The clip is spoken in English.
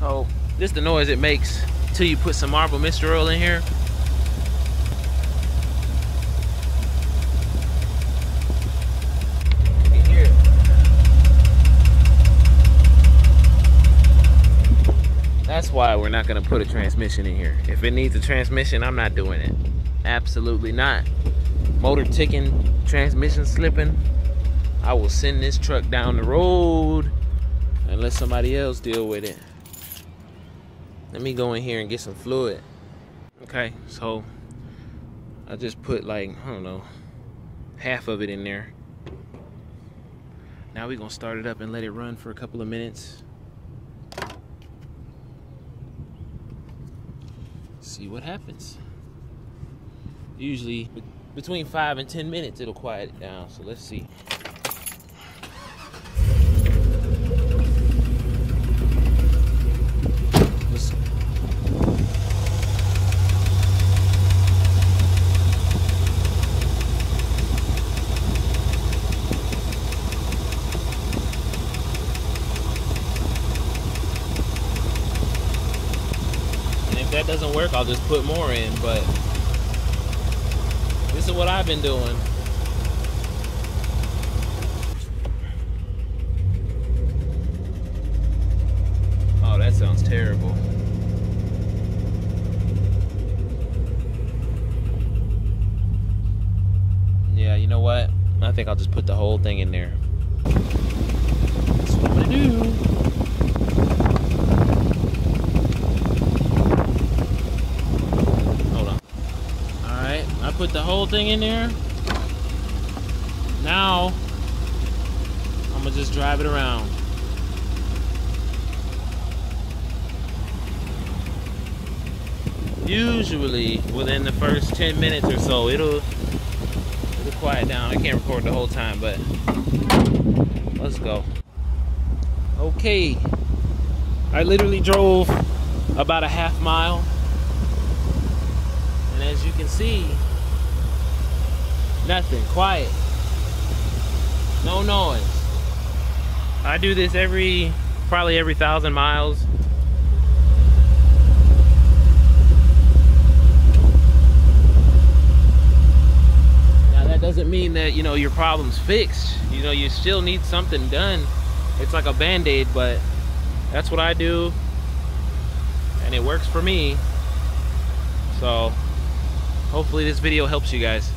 So this is the noise it makes till you put some Marble Mist Oil in here. You can hear it. That's why we're not gonna put a transmission in here. If it needs a transmission, I'm not doing it. Absolutely not. Motor ticking, transmission slipping. I will send this truck down the road and let somebody else deal with it. Let me go in here and get some fluid. Okay, so I just put like, I don't know, half of it in there. Now we're gonna start it up and let it run for a couple of minutes. See what happens. Usually between 5 and 10 minutes it'll quiet it down, so let's see. If that doesn't work, I'll just put more in, but this is what I've been doing. Oh, that sounds terrible. Yeah, you know what? I think I'll just put the whole thing in there. That's what I'm gonna do. I put the whole thing in there. Now I'm gonna just drive it around. Usually within the first 10 minutes or so it'll quiet down. I can't record the whole time, but let's go. Okay, I literally drove about a half mile, and as you can see, nothing, quiet, no noise. I do this probably every 1,000 miles. Now that doesn't mean that, you know, your problem's fixed. You know, you still need something done. It's like a band-aid, but that's what I do, and it works for me. So hopefully this video helps you guys.